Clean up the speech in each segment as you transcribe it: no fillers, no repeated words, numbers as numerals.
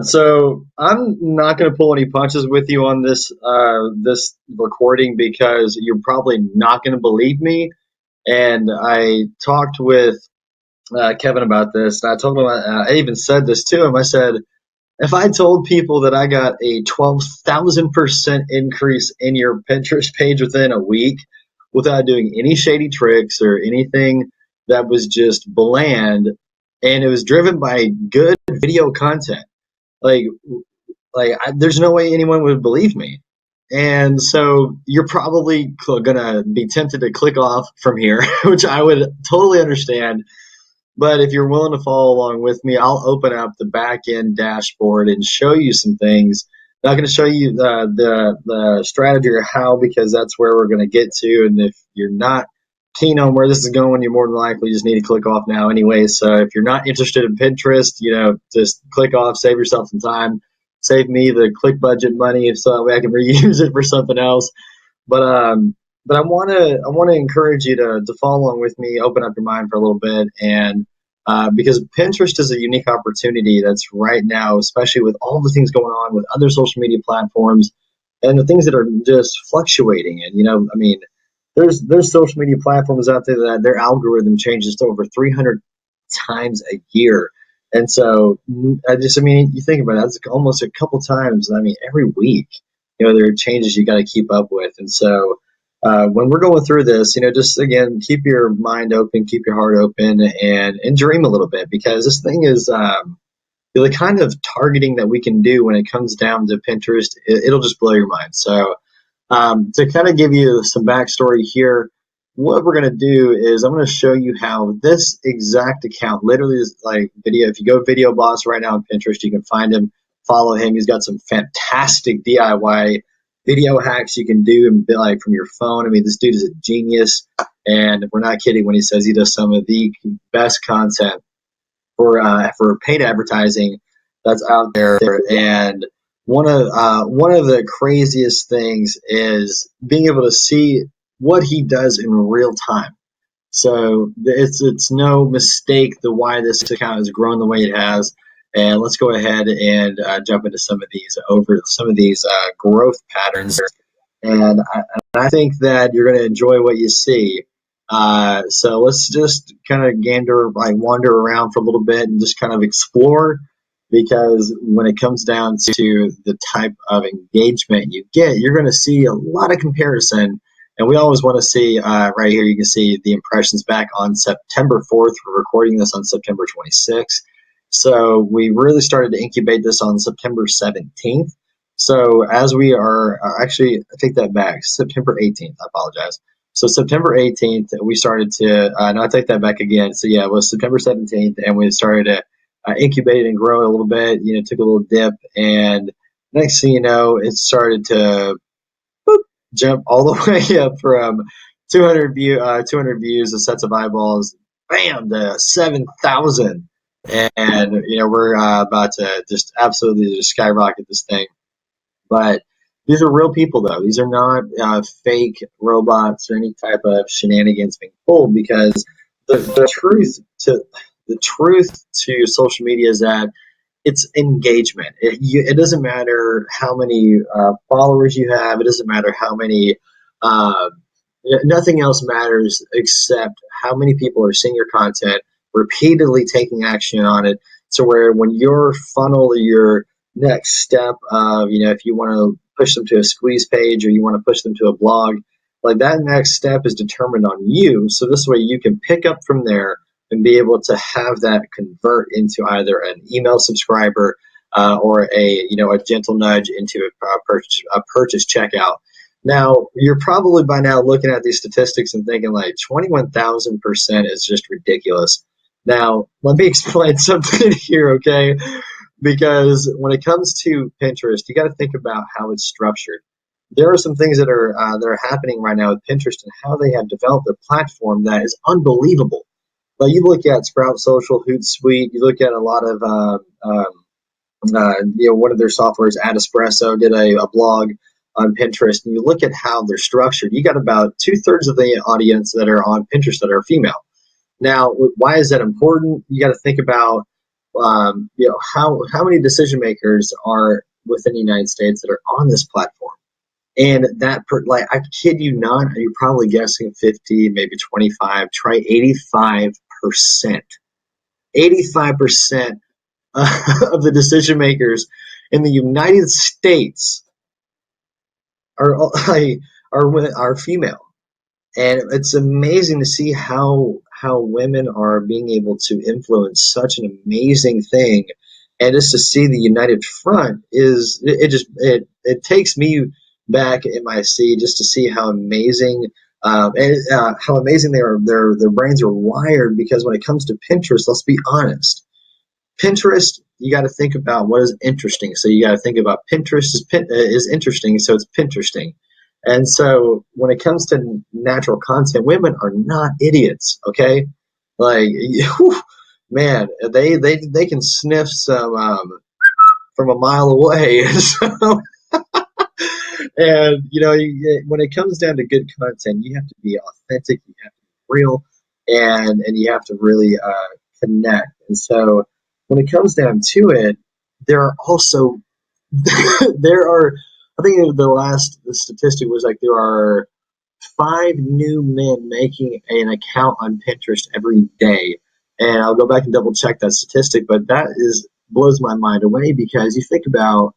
So I'm not going to pull any punches with you on this recording because you're probably not going to believe me. And I talked with Kevin about this, and I told him I even said this to him. I said, if I told people that I got a 12,000% increase in your Pinterest page within a week without doing any shady tricks or anything that was just bland, and it was driven by good video content, like there's no way anyone would believe me. And so you're probably gonna be tempted to click off from here, which I would totally understand. But if you're willing to follow along with me, I'll open up the back end dashboard and show you some things. Not going to show you the strategy or how, because that's where we're going to get to. And if you're not keen on where this is going, you more than likely just need to click off now anyway. So if you're not interested in Pinterest, just click off, save yourself some time, save me the click budget money so that way I can reuse it for something else. But I want to encourage you to follow along with me, open up your mind for a little bit, and because Pinterest is a unique opportunity that's right now, especially with all the things going on with other social media platforms and the things that are just fluctuating. And I mean, there's social media platforms out there that their algorithm changes to over 300 times a year. And so I mean, you think about it, that's almost a couple times. I mean, every week, there are changes you got to keep up with. And so when we're going through this, just again, keep your mind open, keep your heart open, and dream a little bit, because this thing is the kind of targeting that we can do when it comes down to Pinterest. It'll just blow your mind. So to kind of give you some backstory here, what we're going to do is I'm going to show you how this exact account literally is like video. If you go Video Boss right now on Pinterest, you can find him, follow him. He's got some fantastic DIY video hacks you can do and like from your phone. I mean, this dude is a genius, and we're not kidding when he says he does some of the best content for paid advertising that's out there. And one of the craziest things is being able to see what he does in real time. So it's no mistake the why this account has grown the way it has. And let's go ahead and jump into some of these growth patterns. And I think that you're going to enjoy what you see. So let's just kind of wander around for a little bit and just kind of explore, because when it comes down to the type of engagement you get, you're going to see a lot of comparison. And we always want to see right here, you can see the impressions back on September 4th. We're recording this on September 26th. So we really started to incubate this on September 17th. So as we are actually, I take that back, September 18th, I apologize. So September 18th, we started to, no, I take that back again. So yeah, it was September 17th, and we started to incubate and grow a little bit, took a little dip. And next thing you know, it started to jump all the way up from 200 views, a sets of eyeballs, bam, to 7,000. And, we're about to just absolutely just skyrocket this thing. But these are real people, though. These are not fake robots or any type of shenanigans being pulled, because the truth to social media is that it's engagement. It doesn't matter how many followers you have. It doesn't matter how many. Uh, Nothing else matters except how many people are seeing your content, repeatedly taking action on it. So where when your funnel, your next step of, if you want to push them to a squeeze page or you want to push them to a blog, like that next step is determined on you. So this way you can pick up from there and be able to have that convert into either an email subscriber or a gentle nudge into a purchase checkout. Now, you're probably by now looking at these statistics and thinking like 21,000% is just ridiculous. Now, let me explain something here, okay? Because when it comes to Pinterest, you got to think about how it's structured. There are some things that are happening right now with Pinterest and how they have developed their platform that is unbelievable. Like you look at Sprout Social, Hootsuite, you look at a lot of one of their softwares, Ad Espresso, did a blog on Pinterest, and you look at how they're structured. You got about 2/3 of the audience that are on Pinterest that are female. Now, why is that important? You got to think about how many decision makers are within the United States that are on this platform. And like, I kid you not, you're probably guessing 50, maybe 25, try 85%. 85% of the decision makers in the United States are are female. And it's amazing to see how women are being able to influence such an amazing thing. And just to see the united front is it takes me back in my seat just to see how amazing how amazing their brains are wired. Because when it comes to Pinterest, let's be honest, Pinterest, you got to think about what is interesting. So you got to think about Pinterest is interesting, so it's Pinteresting. And so when it comes to natural content, women are not idiots. Okay, like man, they can sniff some from a mile away. So, and when it comes down to good content, you have to be authentic, you have to be real, and you have to really connect. And so when it comes down to it, there are also there are, I think the last statistic was like there are 5 new men making an account on Pinterest every day. And I'll go back and double check that statistic, but that is blows my mind away. Because you think about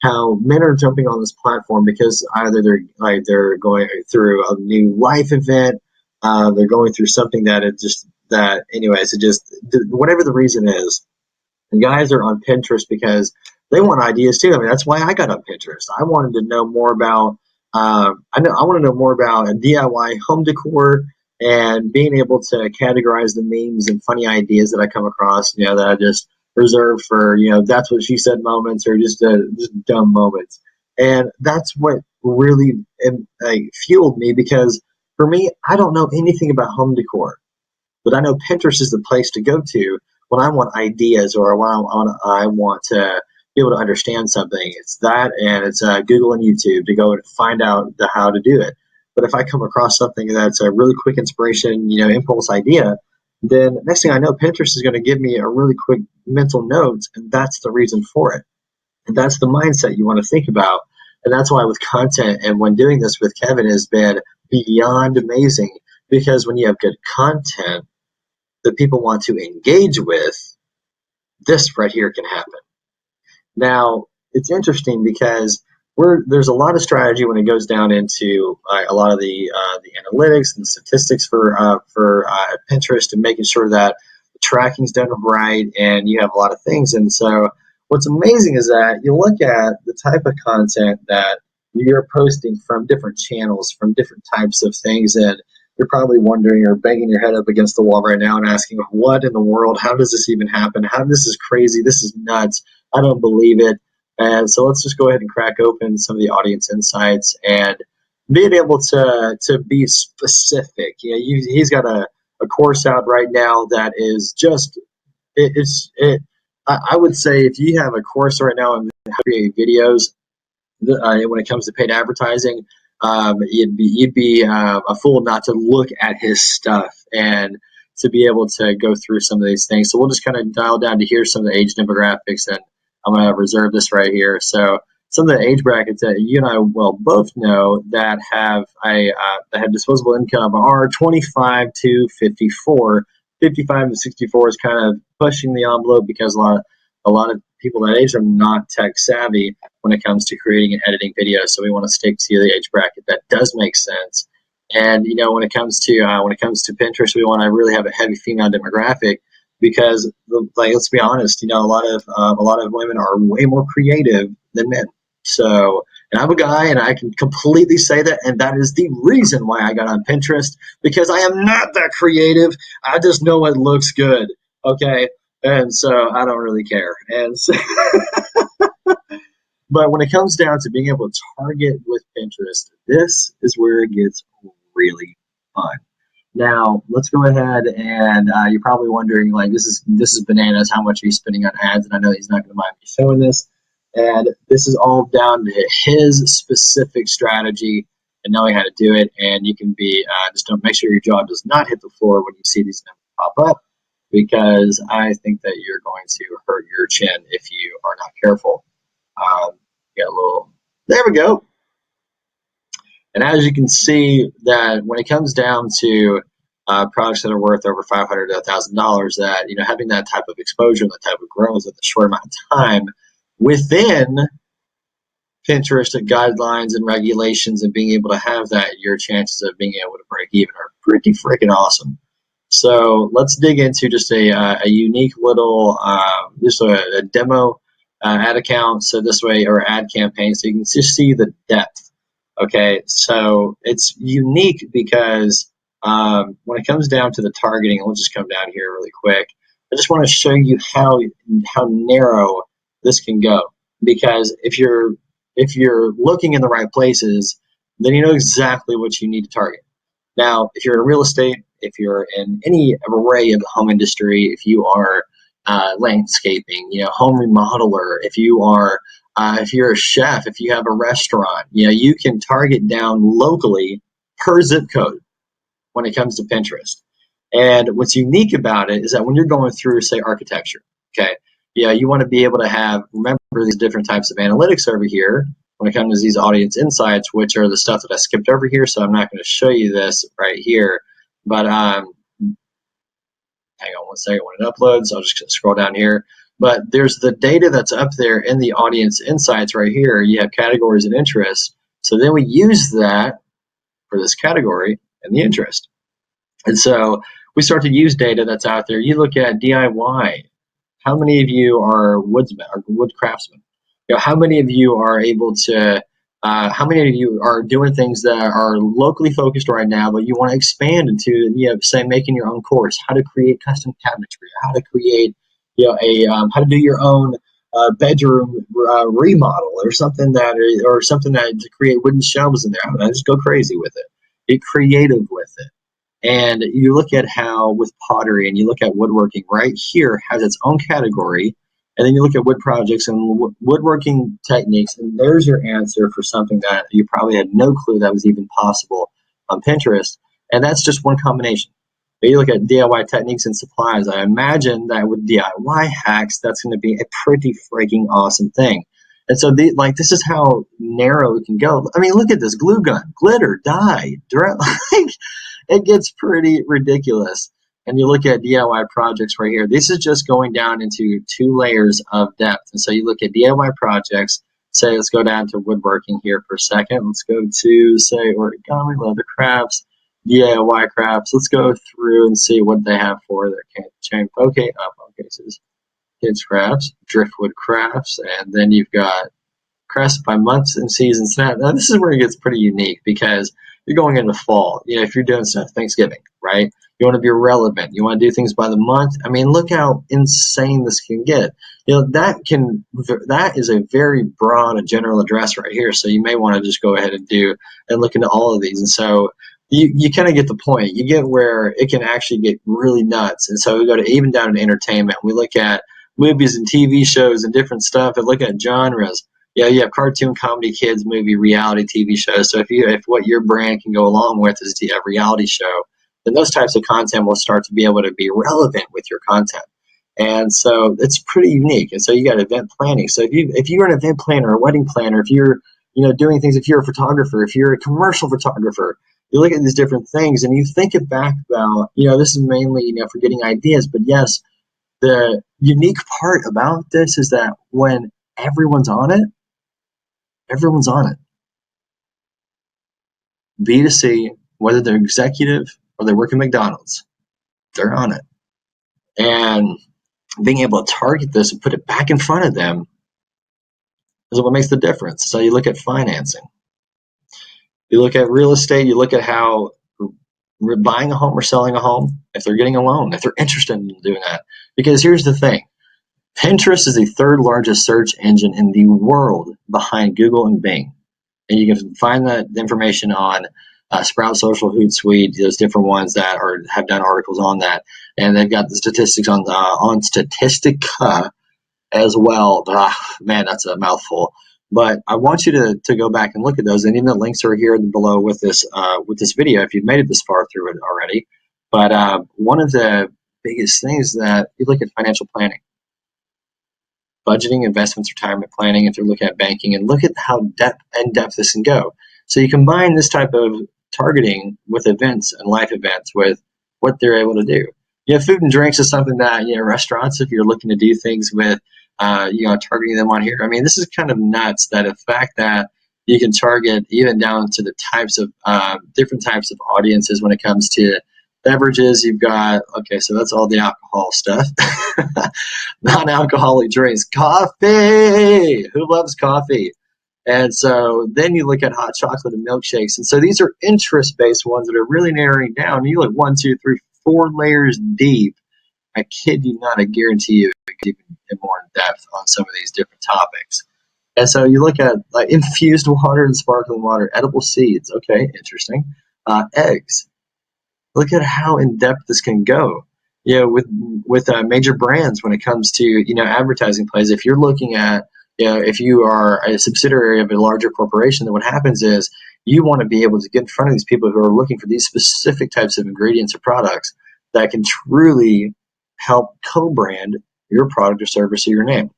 how men are jumping on this platform because either they're going through a new life event, they're going through something that it just that anyways, it just whatever the reason is, and guys are on Pinterest because they want ideas too. I mean, that's why I got on Pinterest. I wanted to know more about. I want to know more about DIY home decor and being able to categorize the memes and funny ideas that I come across. That I just reserve for that's what she said moments, or just dumb moments. And that's what really fueled me. Because for me, I don't know anything about home decor. But I know Pinterest is the place to go to when I want ideas, or when I want to be able to understand something. It's that, and it's Google and YouTube to go and find out the how to do it. But if I come across something that's a really quick inspiration, impulse idea, then next thing I know, Pinterest is going to give me a really quick mental note, and that's the reason for it. And that's the mindset you want to think about. And that's why with content, and when doing this with Kevin, has been beyond amazing. Because when you have good content that people want to engage with, this right here can happen. Now, it's interesting because there's a lot of strategy when it goes down into a lot of the analytics and statistics for Pinterest, and making sure that the tracking's done right, and you have a lot of things. And so what's amazing is that you look at the type of content that you're posting from different channels, from different types of things, and you're probably wondering or banging your head up against the wall right now and asking, what in the world? How does this even happen? This is crazy. This is nuts. I don't believe it. And so let's just go ahead and crack open some of the audience insights and being able to be specific. He's got a course out right now that is just I would say if you have a course right now on how to create videos, when it comes to paid advertising, you'd be a fool not to look at his stuff and to be able to go through some of these things. So we'll just kind of dial down to hear some of the age demographics, and I'm going to reserve this right here. So some of the age brackets that you and I will both know that have that have disposable income are 25 to 54. 55 to 64 is kind of pushing the envelope, because a lot of people that age are not tech savvy when it comes to creating and editing videos. So we want to stick to the age bracket that does make sense. And when it comes to Pinterest, we want to really have a heavy female demographic, because like, let's be honest, a lot of women are way more creative than men. So, and I'm a guy, and I can completely say that, and that is the reason why I got on Pinterest, because I am not that creative. I just know it looks good. Okay. And so I don't really care. And so but when it comes down to being able to target with Pinterest, this is where it gets really fun. Now, let's go ahead, and you're probably wondering, like, this is bananas. How much are you spending on ads? And I know he's not going to mind me showing this. And this is all down to his specific strategy and knowing how to do it. And you can be just don't make sure your jaw does not hit the floor when you see these numbers pop up, because I think that you're going to hurt your chin if you are not careful. Got a little, there we go. And as you can see, that when it comes down to products that are worth over $500 to $1,000, that having that type of exposure and that type of growth at a short amount of time within Pinterest guidelines and regulations, and being able to have that, your chances of being able to break even are pretty freaking awesome. So let's dig into just a unique little, just a demo ad account. So this way, or ad campaign, so you can just see the depth. Okay, so it's unique because when it comes down to the targeting, we'll just come down here really quick. I just want to show you how narrow this can go. Because if you're looking in the right places, then you know exactly what you need to target. Now, if you're in real estate, if you're in any array of the home industry, if you are landscaping, home remodeler, if you're a chef, if you have a restaurant, you can target down locally per zip code when it comes to Pinterest. And what's unique about it is that when you're going through, say, architecture, okay, you want to be able to remember these different types of analytics over here when it comes to these audience insights, which are the stuff that I skipped over here. So I'm not going to show you this right here, but hang on one second when it uploads. I'll just scroll down here. But there's the data that's up there in the audience insights right here. You have categories and interests. So then we use that for this category and the interest. And so we start to use data that's out there. You look at DIY. How many of you are woodsmen or wood craftsmen? How many of you are able to? How many of you are doing things that are locally focused right now, but you want to expand into, say, making your own course, how to create custom cabinetry, how to create, how to do your own bedroom remodel, or something to create wooden shelves in there. I don't know, just go crazy with it. Get creative with it. And you look at how with pottery, and you look at woodworking right here has its own category. And then you look at wood projects and woodworking techniques, and there's your answer for something that you probably had no clue that was even possible on Pinterest. And that's just one combination. But you look at DIY techniques and supplies. I imagine that with DIY hacks, that's going to be a pretty freaking awesome thing. And so, this is how narrow it can go. I mean, look at this: glue gun, glitter, dye, it gets pretty ridiculous. And you look at DIY projects right here. This is just going down into 2 layers of depth. And so you look at DIY projects. Say, let's go down to woodworking here for a second. Let's go to, say, origami, leather crafts, DIY crafts. Let's go through and see what they have for their chain. Okay, cases, kids crafts, driftwood crafts, and then you've got crafts by months and seasons. Now this is where it gets pretty unique, because you're going into fall. If you're doing stuff, Thanksgiving, right? You want to be relevant. You want to do things by the month. I mean, look how insane this can get. That is a very broad and general address right here. So you may want to just go ahead and look into all of these. And so you kind of get the point. You get where it can actually get really nuts. And so we go to even down to entertainment. We look at movies and TV shows and different stuff, and look at genres. You have cartoon, comedy, kids, movie, reality TV shows. So if what your brand can go along with is a reality show, then those types of content will start to be able to be relevant with your content. And so it's pretty unique. And so you got event planning. So if you're an event planner, a wedding planner, if you're doing things, if you're a photographer, if you're a commercial photographer, you look at these different things and you think back about, this is mainly for getting ideas. But yes, the unique part about this is that when everyone's on it, everyone's on it. B2C, whether they're executive or they work at McDonald's, they're on it. And being able to target this and put it back in front of them is what makes the difference. So you look at financing. You look at real estate. You look at how buying a home or selling a home, if they're getting a loan, if they're interested in doing that. Because here's the thing. Pinterest is the 3rd largest search engine in the world behind Google and Bing. And you can find that information on Sprout Social, Hootsuite, those different ones that have done articles on that. And they've got the statistics on Statistica as well. Man, that's a mouthful. But I want you to go back and look at those. And even the links are here below with this video if you've made it this far through it already. But one of the biggest things that you look at financial planning, budgeting, investments, retirement planning, if you're looking at banking, and look at how in-depth this can go. So you combine this type of targeting with events and life events with what they're able to do. Food and drinks is something that, restaurants, if you're looking to do things with, targeting them on here. I mean, this is kind of nuts that the fact that you can target even down to the types of different types of audiences when it comes to beverages. You've got, okay, so that's all the alcohol stuff. Non-alcoholic drinks, coffee. Who loves coffee? And so then you look at hot chocolate and milkshakes. And so these are interest-based ones that are really narrowing down. You look 1, 2, 3, 4 layers deep. I kid you not, I guarantee you it could even get more in depth on some of these different topics. And so you look at like infused water and sparkling water, edible seeds. Okay, interesting. Eggs. Look at how in depth this can go. With major brands when it comes to advertising plays. If you're looking at if you are a subsidiary of a larger corporation, then what happens is you want to be able to get in front of these people who are looking for these specific types of ingredients or products that can truly help co-brand your product or service or your name.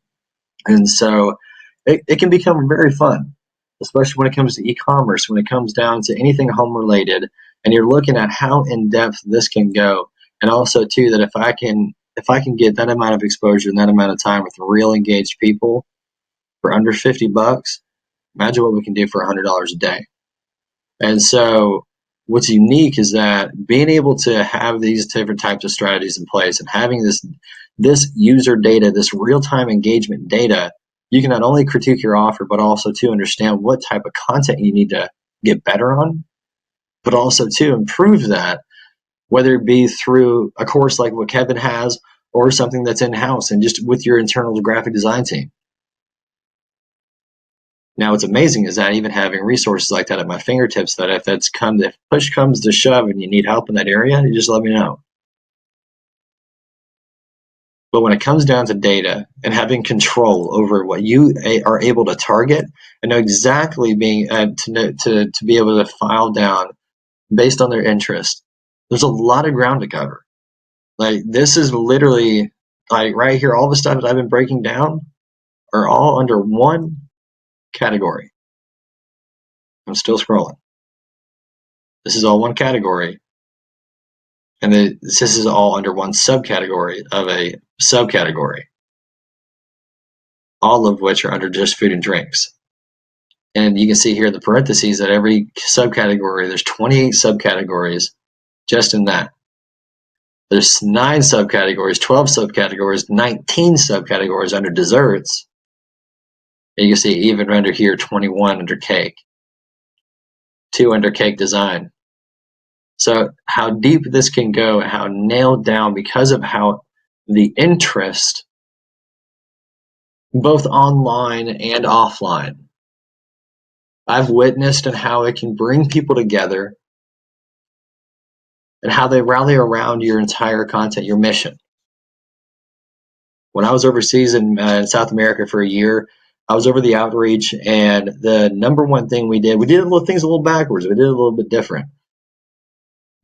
And so it can become very fun, especially when it comes to e-commerce, when it comes down to anything home related, and you're looking at how in depth this can go. And also too, that if I can get that amount of exposure and that amount of time with real engaged people for under $50, imagine what we can do for $100 a day. And so what's unique is that being able to have these different types of strategies in place and having this user data, this real-time engagement data, you can not only critique your offer, but also to understand what type of content you need to get better on, but also to improve that, whether it be through a course like what Kevin has or something that's in-house and just with your internal graphic design team. Now, what's amazing is that even having resources like that at my fingertips, that if push comes to shove and you need help in that area, you just let me know. But when it comes down to data and having control over what you are able to target and know exactly to be able to file down based on their interest, there's a lot of ground to cover. Like, this is literally, like, right here, all the stuff that I've been breaking down are all under one category. I'm still scrolling. This is all one category. And this is all under one subcategory of a subcategory, all of which are under just food and drinks. And you can see here in the parentheses that every subcategory, there's 28 subcategories just in that. There's 9 subcategories, 12 subcategories, 19 subcategories under desserts. And you can see even under here, 21 under cake, 2 under cake design. So how deep this can go, how nailed down because of how the interest, both online and offline, I've witnessed, and how it can bring people together and how they rally around your entire content, your mission. When I was overseas in South America for a year, I was over the outreach, and the number one thing we did things a little backwards. We did it a little bit different.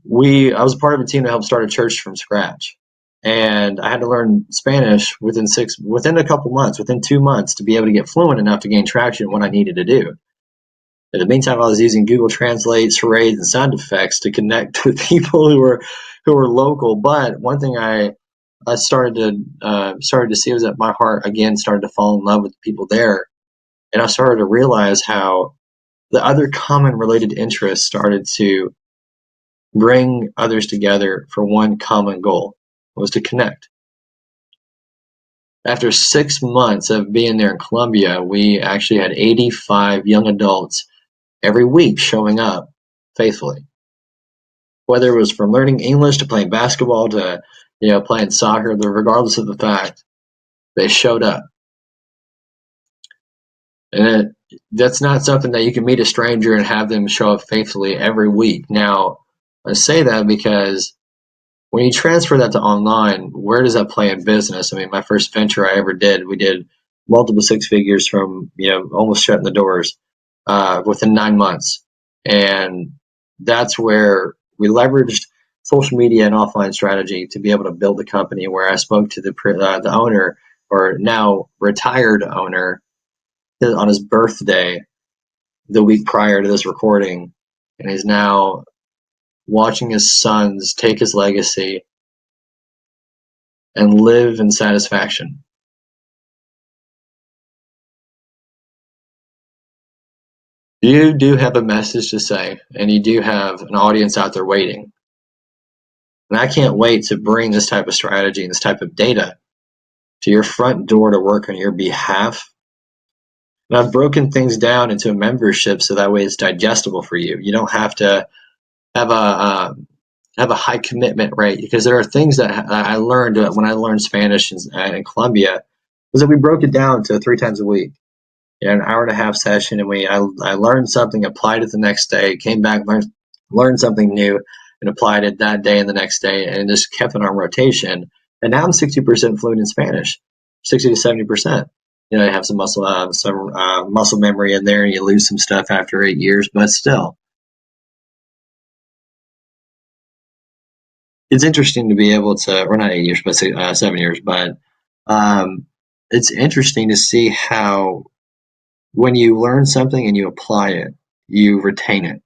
I was a part of a team that helped start a church from scratch, and I had to learn Spanish within 2 months, to be able to get fluent enough to gain traction in what I needed to do. In the meantime, I was using Google Translate, charades, and sound effects to connect with people who were local. But one thing I started to see was that my heart again started to fall in love with people there, and I started to realize how the other common related interests started to bring others together for one common goal, was to connect. After 6 months of being there in Colombia, we actually had 85 young adults every week showing up faithfully. Whether it was from learning English to playing basketball to playing soccer, regardless of the fact, they showed up. And that's not something that you can meet a stranger and have them show up faithfully every week. Now, I say that because when you transfer that to online, where does that play in business? I mean, my first venture I ever did, we did multiple 6 figures from, almost shutting the doors within 9 months. And that's where we leveraged social media and offline strategy to be able to build a company, where I spoke to the owner, or now retired owner, on his birthday the week prior to this recording, and he's now watching his sons take his legacy and live in satisfaction. You do have a message to say, and you do have an audience out there waiting. And I can't wait to bring this type of strategy and this type of data to your front door to work on your behalf. And I've broken things down into a membership so that way it's digestible for you. You don't have to have a high commitment rate, because there are things that I learned when I learned Spanish in Colombia, was that we broke it down to 3 times a week. An hour and a half session, and I learned something, applied it the next day, came back, learned something new, and applied it that day and the next day, and just kept it on rotation. And now I'm 60% fluent in Spanish, 60 to 70%. You know, I have some muscle memory in there, and you lose some stuff after 8 years, but still, it's interesting to be able to, or not 8 years, but 7 years, but it's interesting to see how when you learn something and you apply it, you retain it.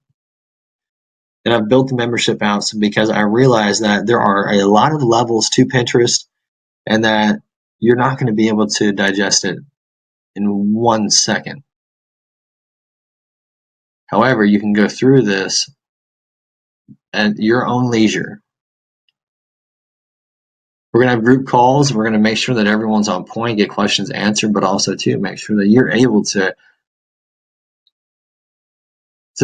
And I've built the membership out because I realize that there are a lot of levels to Pinterest, and that you're not going to be able to digest it in 1 second. However, you can go through this at your own leisure. We're going to have group calls. We're going to make sure that everyone's on point, get questions answered, but also to make sure that you're able to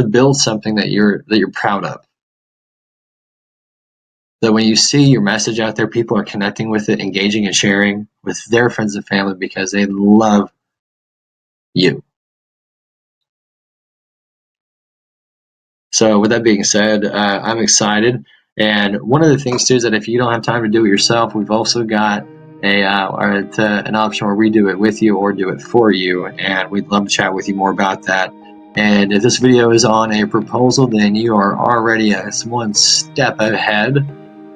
build something that you're proud of. That when you see your message out there, people are connecting with it, engaging and sharing with their friends and family because they love you. So with that being said, I'm excited. And one of the things too is that if you don't have time to do it yourself, we've also got an option where we do it with you or do it for you, and we'd love to chat with you more about that. And if this video is on a proposal, then you are already one step ahead.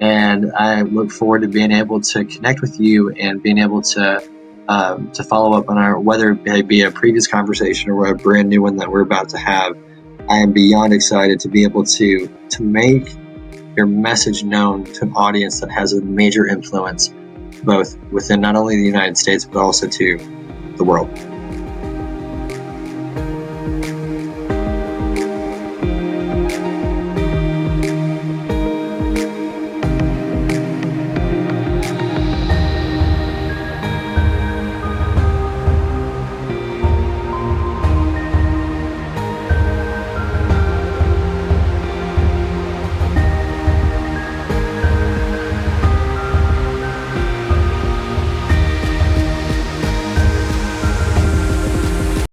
And I look forward to being able to connect with you and being able to follow up on whether it be a previous conversation or a brand new one that we're about to have. I am beyond excited to be able to make your message known to an audience that has a major influence, both within not only the United States, but also to the world.